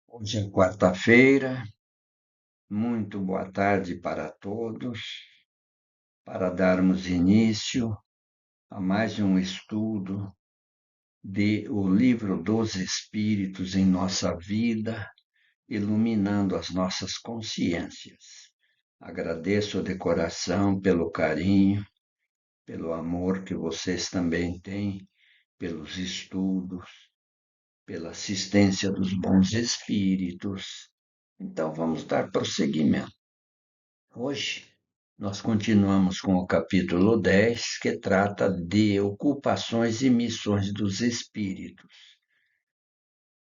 Hoje é quarta-feira, muito boa tarde para todos, para darmos início a mais um estudo de O Livro dos Espíritos em nossa vida, iluminando as nossas consciências. Agradeço de coração pelo carinho, pelo amor que vocês também têm, pelos estudos, pela assistência dos bons espíritos. Então, vamos dar prosseguimento. Hoje, nós continuamos com o capítulo 10, que trata de ocupações e missões dos espíritos.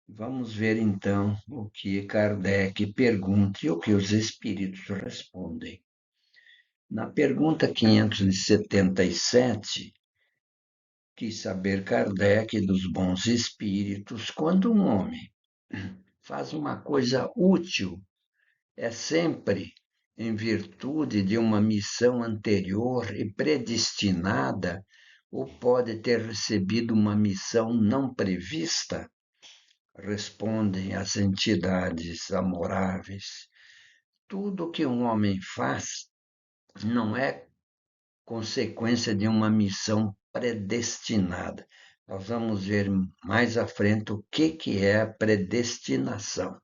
Vamos ver então o que Kardec pergunta e o que os espíritos respondem. Na pergunta 577, quis saber Kardec dos bons espíritos quando um homem faz uma coisa útil, é sempre em virtude de uma missão anterior e predestinada, ou pode ter recebido uma missão não prevista? Respondem as entidades amoráveis. Tudo que um homem faz não é consequência de uma missão predestinada. Nós vamos ver mais à frente o que é a predestinação.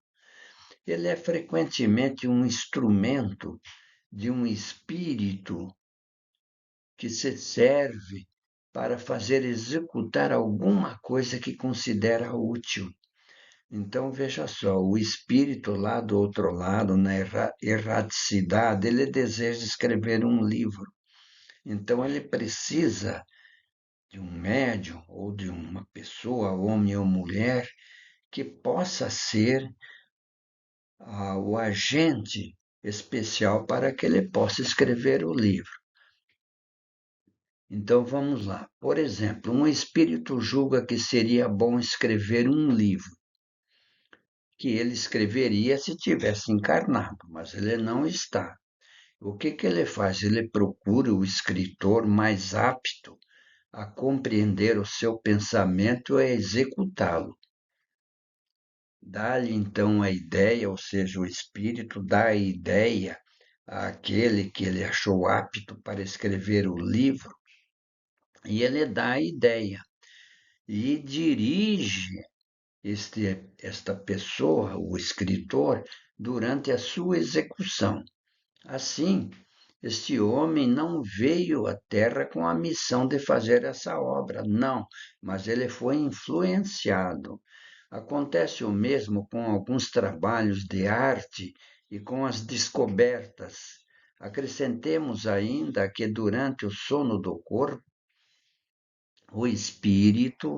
Ele é frequentemente um instrumento de um espírito que se serve para fazer executar alguma coisa que considera útil. Então, veja só, o espírito lá do outro lado, na erraticidade, ele deseja escrever um livro. Então, ele precisa de um médium ou de uma pessoa, homem ou mulher, que possa ser o agente especial para que ele possa escrever o livro. Então vamos lá. Por exemplo, um espírito julga que seria bom escrever um livro, que ele escreveria se tivesse encarnado, mas ele não está. O que ele faz? Ele procura o escritor mais apto a compreender o seu pensamento e a executá-lo. Dá-lhe então a ideia, ou seja, o espírito dá a ideia àquele que ele achou apto para escrever o livro, e ele dá a ideia e dirige esta pessoa, o escritor, durante a sua execução. Assim, este homem não veio à Terra com a missão de fazer essa obra, não, mas ele foi influenciado. Acontece o mesmo com alguns trabalhos de arte e com as descobertas. Acrescentemos ainda que durante o sono do corpo, o espírito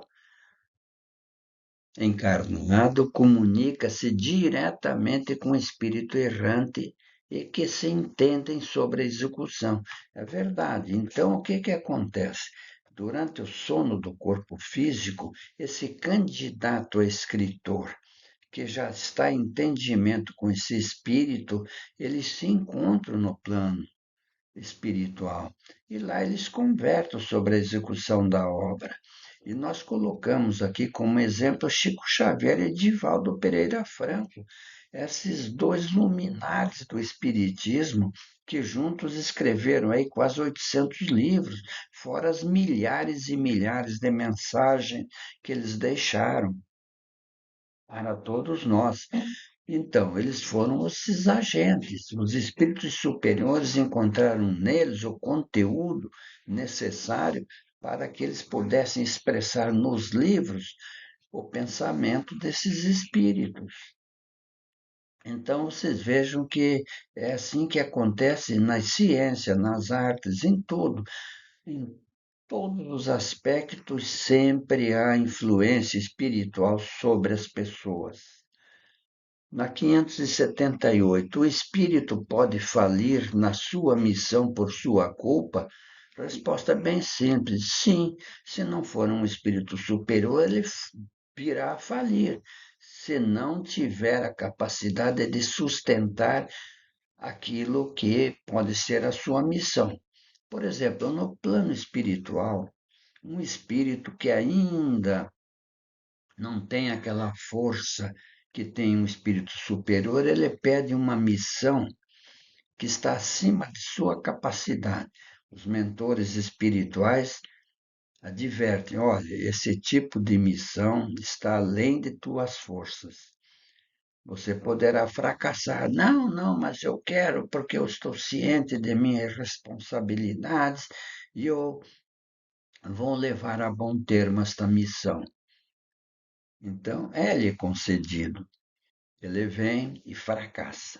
encarnado comunica-se diretamente com o espírito errante e que se entendem sobre a execução. É verdade. Então, o que acontece? Durante o sono do corpo físico, esse candidato a escritor, que já está em entendimento com esse espírito, eles se encontram no plano espiritual. E lá eles conversam sobre a execução da obra. E nós colocamos aqui como exemplo Chico Xavier e Divaldo Pereira Franco, esses dois luminares do Espiritismo que juntos escreveram aí quase 800 livros, fora as milhares e milhares de mensagens que eles deixaram para todos nós. Então, eles foram esses agentes. Os espíritos superiores encontraram neles o conteúdo necessário para que eles pudessem expressar nos livros o pensamento desses espíritos. Então, vocês vejam que é assim que acontece nas ciências, nas artes, em tudo. Em todos os aspectos, sempre há influência espiritual sobre as pessoas. Na 578, o espírito pode falir na sua missão por sua culpa? Resposta bem simples: sim. Se não for um espírito superior, ele virá a falir, se não tiver a capacidade de sustentar aquilo que pode ser a sua missão. Por exemplo, no plano espiritual, um espírito que ainda não tem aquela força que tem um espírito superior, ele pede uma missão que está acima de sua capacidade. Os mentores espirituais advertem: olha, esse tipo de missão está além de tuas forças. Você poderá fracassar. Não, não, mas eu quero porque eu estou ciente de minhas responsabilidades e eu vou levar a bom termo esta missão. Então, é-lhe concedido. Ele vem e fracassa,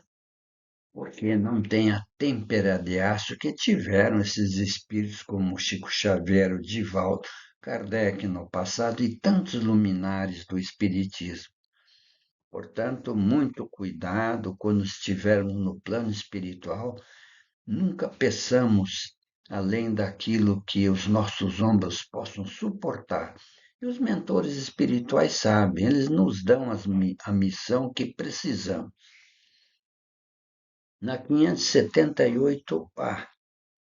porque não tem a têmpera de aço que tiveram esses espíritos como Chico Xavier, o Divaldo, Kardec no passado e tantos luminares do espiritismo. Portanto, muito cuidado quando estivermos no plano espiritual, nunca peçamos além daquilo que os nossos ombros possam suportar. E os mentores espirituais sabem, eles nos dão a missão que precisamos. Na 578A,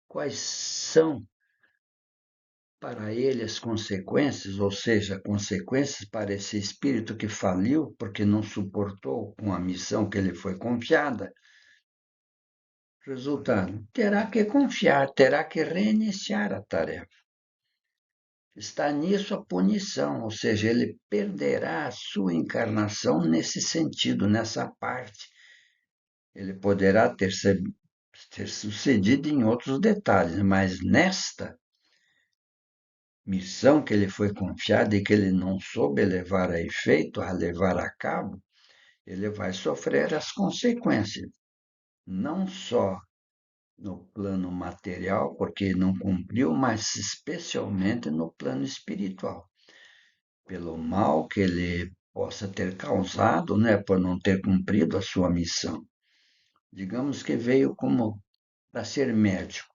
quais são para ele as consequências, ou seja, consequências para esse espírito que faliu porque não suportou com a missão que lhe foi confiada? Resultado: terá que confiar, terá que reiniciar a tarefa. Está nisso a punição, ou seja, ele perderá a sua encarnação nesse sentido, nessa parte. Ele poderá ter sucedido em outros detalhes, mas nesta missão que lhe foi confiada e que ele não soube levar a efeito, a levar a cabo, ele vai sofrer as consequências, não só no plano material, porque não cumpriu, mas especialmente no plano espiritual, pelo mal que ele possa ter causado, né, por não ter cumprido a sua missão. Digamos que veio como para ser médico,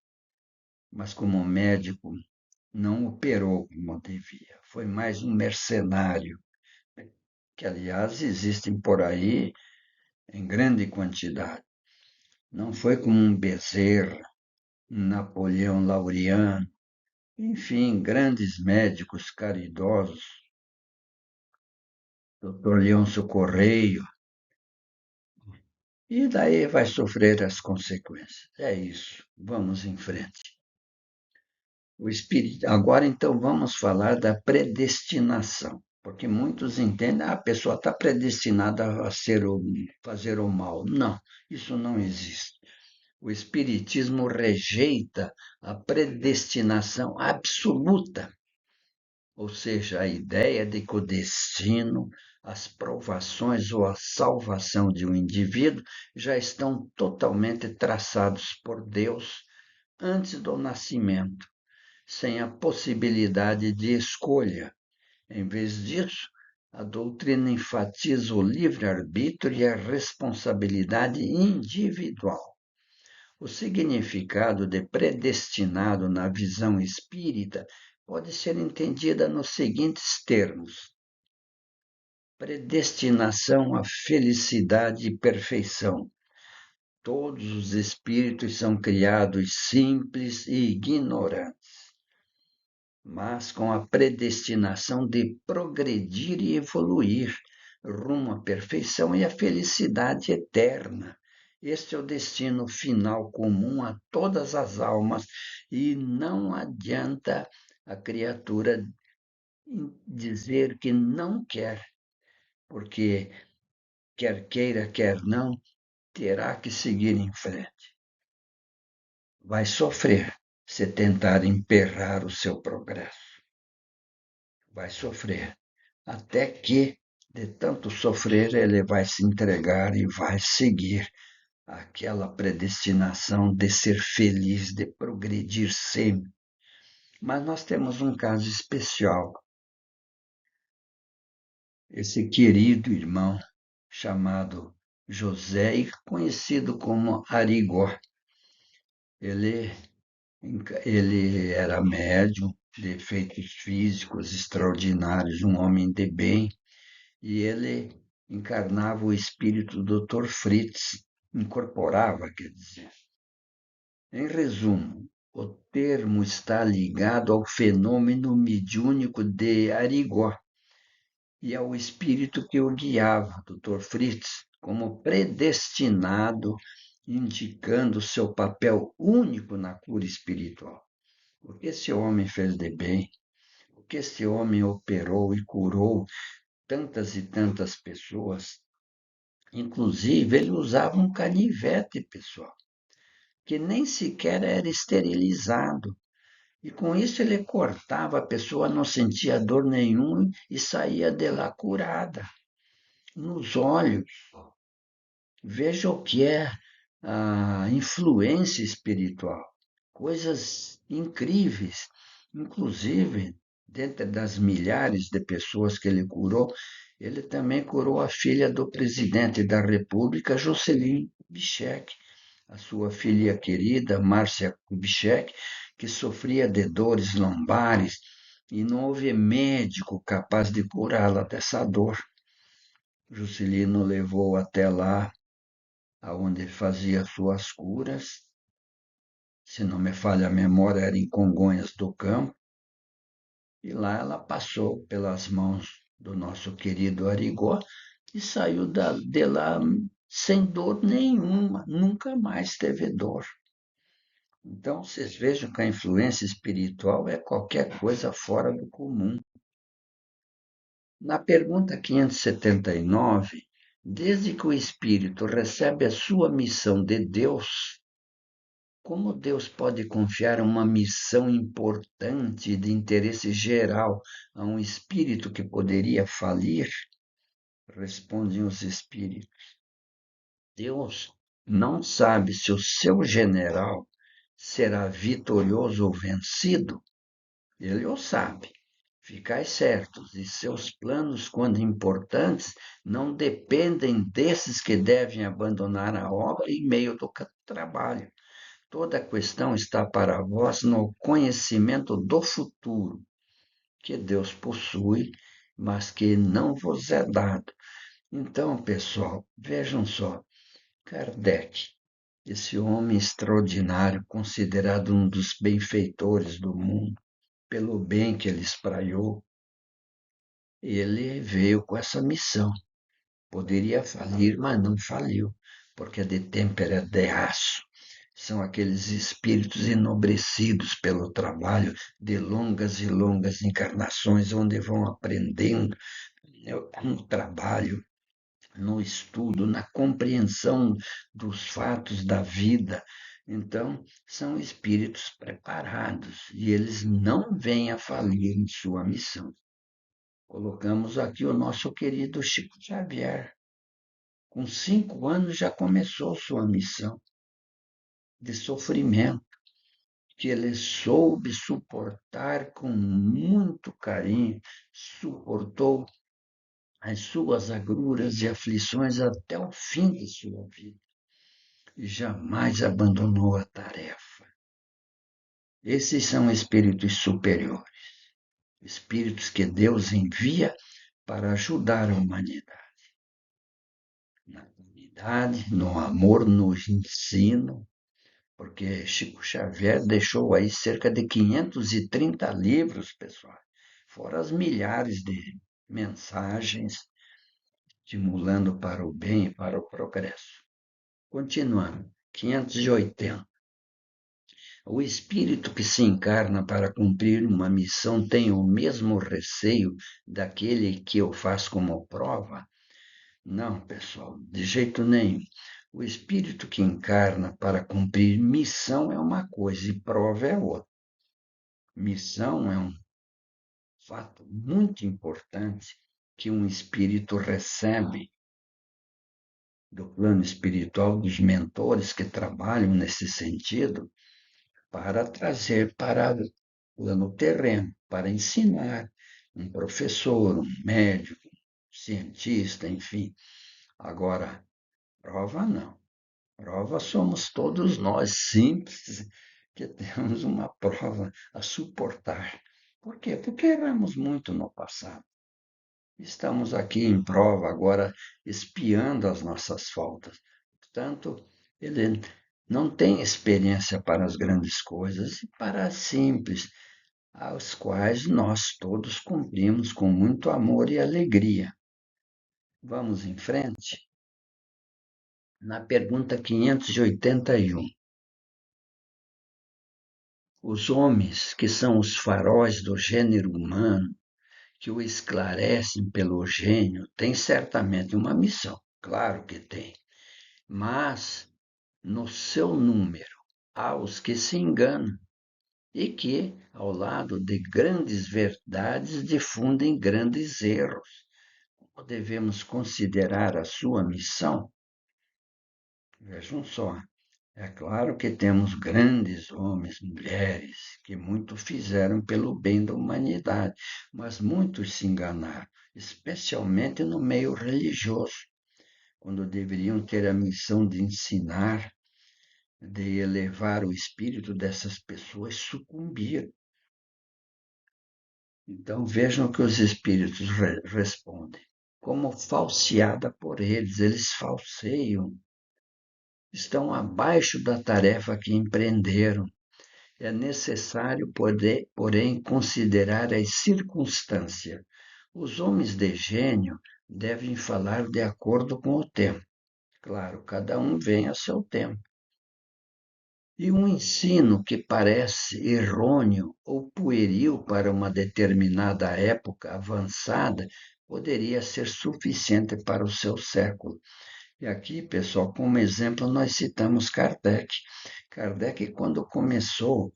mas como médico não operou como devia. Foi mais um mercenário, que aliás existem por aí em grande quantidade. Não foi como um Bezerra, um Napoleão Laureano, enfim, grandes médicos caridosos, Dr. Leôncio Correio, e daí vai sofrer as consequências. É isso, vamos em frente. O espírito. Agora, então, vamos falar da predestinação, porque muitos entendem a pessoa está predestinada a fazer o mal. Não, isso não existe. O Espiritismo rejeita a predestinação absoluta, ou seja, a ideia de que o destino, as provações ou a salvação de um indivíduo já estão totalmente traçados por Deus antes do nascimento, sem a possibilidade de escolha. Em vez disso, a doutrina enfatiza o livre-arbítrio e a responsabilidade individual. O significado de predestinado na visão espírita pode ser entendida nos seguintes termos: predestinação à felicidade e perfeição. Todos os espíritos são criados simples e ignorantes, mas com a predestinação de progredir e evoluir rumo à perfeição e à felicidade eterna. Este é o destino final comum a todas as almas e não adianta a criatura dizer que não quer, porque quer queira, quer não, terá que seguir em frente. Vai sofrer se tentar emperrar o seu progresso. Vai sofrer, até que, de tanto sofrer, ele vai se entregar e vai seguir aquela predestinação de ser feliz, de progredir sempre. Mas nós temos um caso especial. Esse querido irmão chamado José, conhecido como Arigó. Ele, ele era médium, de efeitos físicos extraordinários, um homem de bem, e ele encarnava o espírito do Dr. Fritz, incorporava, quer dizer. Em resumo, o termo está ligado ao fenômeno mediúnico de Arigó, e ao espírito que o guiava, Dr. Fritz, como predestinado, indicando seu papel único na cura espiritual. O que esse homem fez de bem, o que esse homem operou e curou tantas e tantas pessoas. Inclusive, ele usava um canivete, pessoal, que nem sequer era esterilizado. E com isso ele cortava, a pessoa não sentia dor nenhuma e saía de lá curada. Nos olhos, veja o que é a influência espiritual. Coisas incríveis. Inclusive, dentro das milhares de pessoas que ele curou, ele também curou a filha do presidente da República, Juscelino Kubitschek, a sua filha querida, Márcia Kubitschek, que sofria de dores lombares e não houve médico capaz de curá-la dessa dor. Juscelino levou até lá, aonde fazia suas curas, se não me falha a memória, era em Congonhas do Campo, e lá ela passou pelas mãos do nosso querido Arigó e saiu de lá sem dor nenhuma, nunca mais teve dor. Então, vocês vejam que a influência espiritual é qualquer coisa fora do comum. Na pergunta 579, desde que o espírito recebe a sua missão de Deus, como Deus pode confiar uma missão importante de interesse geral a um espírito que poderia falir? Respondem os espíritos. Deus não sabe se o seu general será vitorioso ou vencido. Ele o sabe. Ficai certos, e seus planos, quando importantes, não dependem desses que devem abandonar a obra em meio do trabalho. Toda a questão está para vós no conhecimento do futuro, que Deus possui, mas que não vos é dado. Então, pessoal, vejam só, Kardec, esse homem extraordinário, considerado um dos benfeitores do mundo, pelo bem que ele espraiou, ele veio com essa missão. Poderia falir, mas não faliu, porque de tempera de aço. São aqueles espíritos enobrecidos pelo trabalho de longas e longas encarnações, onde vão aprendendo no trabalho, no estudo, na compreensão dos fatos da vida. Então, são espíritos preparados e eles não vêm a falir em sua missão. Colocamos aqui o nosso querido Chico Xavier. Com 5 anos já começou sua missão de sofrimento, que ele soube suportar com muito carinho, suportou as suas agruras e aflições até o fim de sua vida e jamais abandonou a tarefa. Esses são espíritos superiores, espíritos que Deus envia para ajudar a humanidade. Na comunidade, no amor, no ensino, porque Chico Xavier deixou aí cerca de 530 livros, pessoal, fora as milhares de mensagens estimulando para o bem e para o progresso. Continuando, 580. O espírito que se encarna para cumprir uma missão tem o mesmo receio daquele que o faz como prova? Não, pessoal, de jeito nenhum. O espírito que encarna para cumprir missão é uma coisa e prova é outra. Missão é um fato muito importante que um espírito recebe do plano espiritual dos mentores que trabalham nesse sentido para trazer para o plano terreno, para ensinar um professor, um médico, um cientista, enfim. Agora, prova não. Prova somos todos nós simples que temos uma prova a suportar. Por quê? Porque erramos muito no passado. Estamos aqui em prova agora, espiando as nossas faltas. Portanto, ele não tem experiência para as grandes coisas e para as simples. aos quais nós todos cumprimos com muito amor e alegria. Vamos em frente? Na pergunta 581. Os homens, que são os faróis do gênero humano, que o esclarecem pelo gênio, têm certamente uma missão, claro que tem, mas no seu número há os que se enganam e que, ao lado de grandes verdades, difundem grandes erros. Como devemos considerar a sua missão? Vejam só, é claro que temos grandes homens, mulheres, que muito fizeram pelo bem da humanidade, mas muitos se enganaram, especialmente no meio religioso, quando deveriam ter a missão de ensinar, de elevar o espírito dessas pessoas, sucumbiram. Então vejam que os espíritos respondem. Como falseada por eles, eles falseiam, estão abaixo da tarefa que empreenderam. É necessário, porém, considerar as circunstâncias. Os homens de gênio devem falar de acordo com o tempo. Claro, cada um vem a seu tempo. E um ensino que parece errôneo ou pueril para uma determinada época avançada poderia ser suficiente para o seu século. E aqui, pessoal, como exemplo, nós citamos Kardec. Kardec, quando começou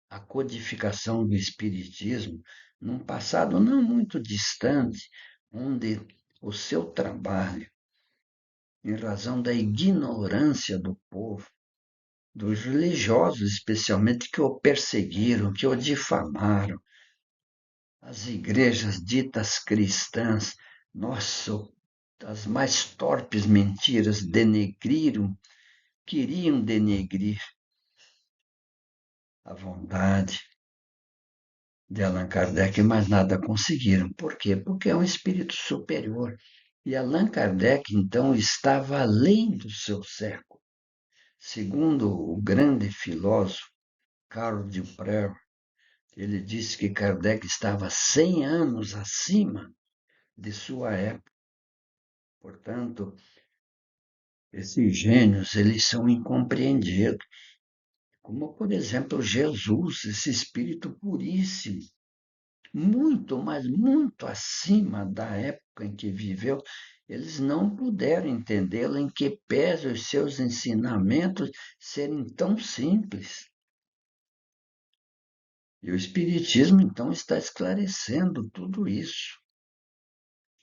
a codificação do Espiritismo, num passado não muito distante, onde o seu trabalho, em razão da ignorância do povo, dos religiosos especialmente, que o perseguiram, que o difamaram, as igrejas ditas cristãs, nossa, as mais torpes mentiras denegriram, queriam denegrir a bondade de Allan Kardec, mas nada conseguiram. Por quê? Porque é um espírito superior. E Allan Kardec, então, estava além do seu século. Segundo o grande filósofo Karl Popper, ele disse que Kardec estava 100 anos acima de sua época. Portanto, esses gênios, eles são incompreendidos. Como, por exemplo, Jesus, esse espírito puríssimo, muito, mas muito acima da época em que viveu, eles não puderam entendê-lo, em que pese os seus ensinamentos serem tão simples. E o Espiritismo, então, está esclarecendo tudo isso.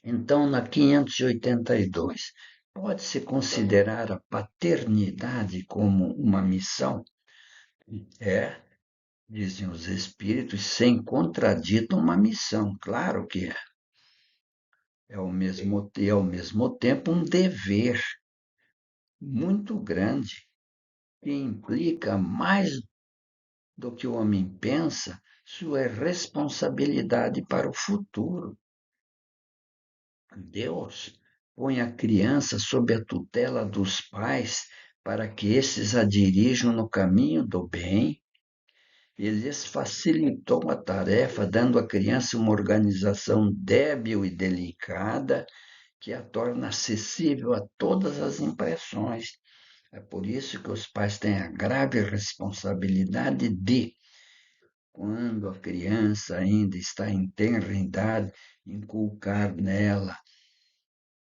Então, na 582, pode-se considerar a paternidade como uma missão? É, dizem os espíritos, sem contradito uma missão. Claro que é. Ao mesmo tempo um dever muito grande, que implica mais do que o homem pensa, sua responsabilidade para o futuro. Deus põe a criança sob a tutela dos pais para que esses a dirijam no caminho do bem. Ele lhes facilitou a tarefa, dando à criança uma organização débil e delicada, que a torna acessível a todas as impressões. É por isso que os pais têm a grave responsabilidade de, quando a criança ainda está em tenra idade, inculcar nela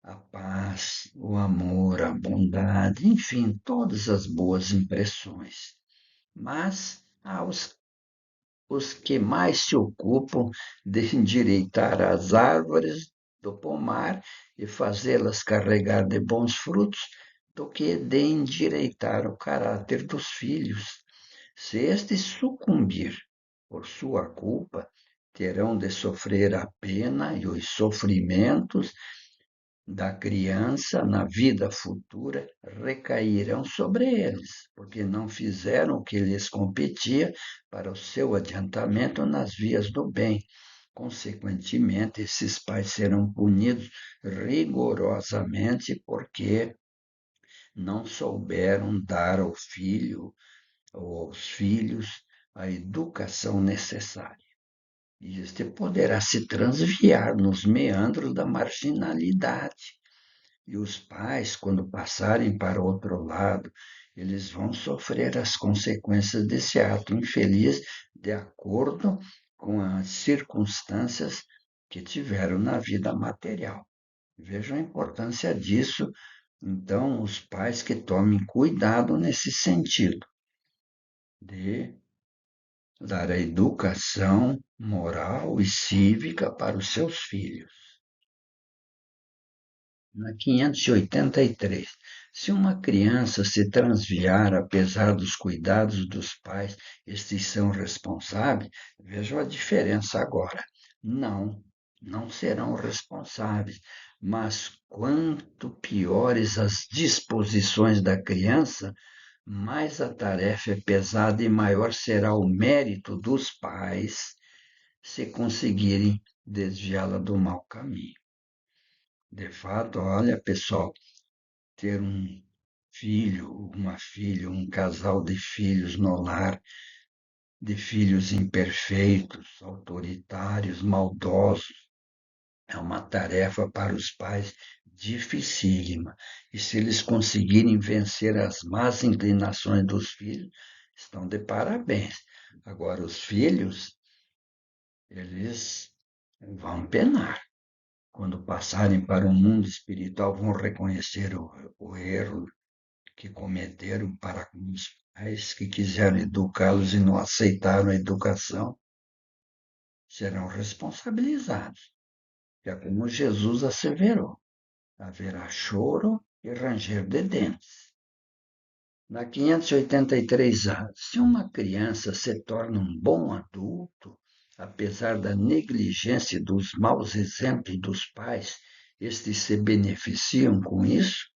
a paz, o amor, a bondade, enfim, todas as boas impressões. Mas há os que mais se ocupam de endireitar as árvores do pomar e fazê-las carregar de bons frutos, do que de endireitar o caráter dos filhos. Se estes sucumbir por sua culpa, terão de sofrer a pena e os sofrimentos da criança na vida futura recairão sobre eles, porque não fizeram o que lhes competia para o seu adiantamento nas vias do bem. Consequentemente, esses pais serão punidos rigorosamente porque não souberam dar ao filho ou aos filhos a educação necessária. E este poderá se transviar nos meandros da marginalidade. E os pais, quando passarem para o outro lado, eles vão sofrer as consequências desse ato infeliz de acordo com as circunstâncias que tiveram na vida material. Vejam a importância disso. Então, os pais que tomem cuidado nesse sentido, de dar a educação moral e cívica para os seus filhos. Na 583, se uma criança se transviar apesar dos cuidados dos pais, estes são responsáveis, vejam a diferença agora. Não, não serão responsáveis, mas quanto piores as disposições da criança, mais a tarefa é pesada e maior será o mérito dos pais se conseguirem desviá-la do mau caminho. De fato, olha, pessoal, ter um filho, uma filha, um casal de filhos no lar, de filhos imperfeitos, autoritários, maldosos, é uma tarefa para os pais dificílima. E se eles conseguirem vencer as más inclinações dos filhos, estão de parabéns. Agora, os filhos, eles vão penar. Quando passarem para o mundo espiritual, vão reconhecer o erro que cometeram para com os pais que quiseram educá-los e não aceitaram a educação, serão responsabilizados. É como Jesus asseverou: haverá choro e ranger de dentes. Na 583 anos, se uma criança se torna um bom adulto, apesar da negligência e dos maus exemplos dos pais, estes se beneficiam com isso?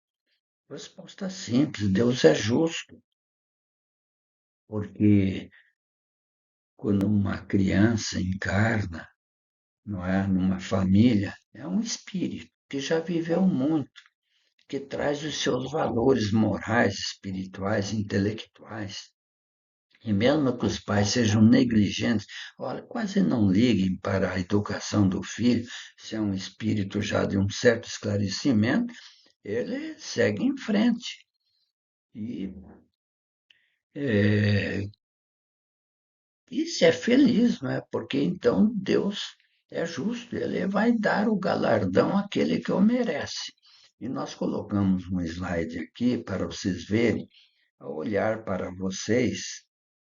Resposta simples: Deus é justo, porque quando uma criança encarna, não é, numa família, é um espírito que já viveu muito, que traz os seus valores morais, espirituais, intelectuais. E mesmo que os pais sejam negligentes, olha, quase não liguem para a educação do filho, se é um espírito já de um certo esclarecimento, ele segue em frente. E é, E se é feliz, não é? Porque então Deus é justo, ele vai dar o galardão àquele que o merece. E nós colocamos um slide aqui para vocês verem, ao olhar para vocês,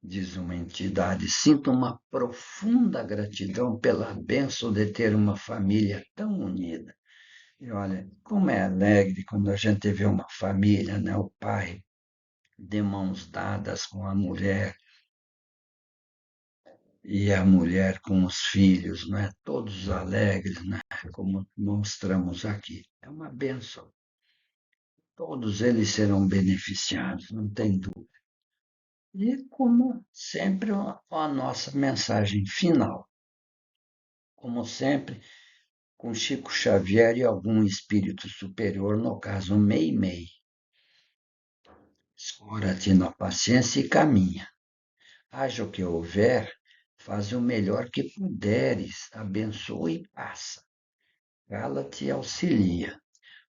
diz uma entidade, sinto uma profunda gratidão pela bênção de ter uma família tão unida. E olha, como é alegre quando a gente vê uma família, né? O pai de mãos dadas com a mulher, e a mulher com os filhos, né? Todos alegres, né? Como mostramos aqui. É uma bênção. Todos eles serão beneficiados, não tem dúvida. E, como sempre, a nossa mensagem final. Como sempre, com Chico Xavier e algum espírito superior, no caso, Meimei. Escora-te na paciência e caminha. Haja o que houver, faz o melhor que puderes, abençoa e passa. Cala-te e auxilia.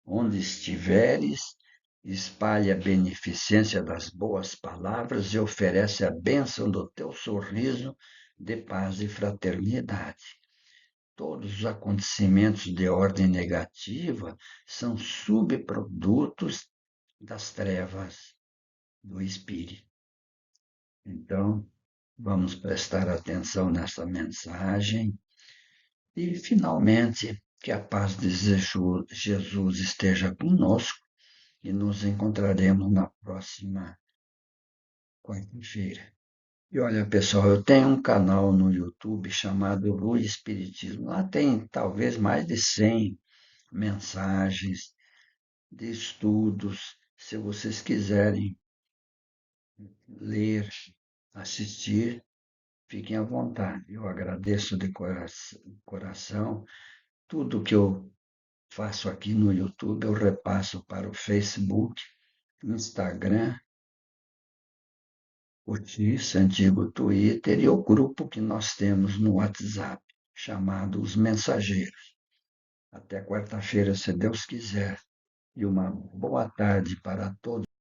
Onde estiveres, espalhe a beneficência das boas palavras e oferece a bênção do teu sorriso de paz e fraternidade. Todos os acontecimentos de ordem negativa são subprodutos das trevas do espírito. Então, vamos prestar atenção nessa mensagem e, finalmente, que a paz de Jesus esteja conosco e nos encontraremos na próxima quarta-feira. E olha, pessoal, eu tenho um canal no YouTube chamado Luz Espiritismo. Lá tem talvez mais de 100 mensagens de estudos. Se vocês quiserem ler, assistir, fiquem à vontade. Eu agradeço de coração. Tudo que eu faço aqui no YouTube, eu repasso para o Facebook, Instagram o X, antigo Twitter, e o grupo que nós temos no WhatsApp, chamado Os Mensageiros. Até quarta-feira, se Deus quiser, e uma boa tarde para todos.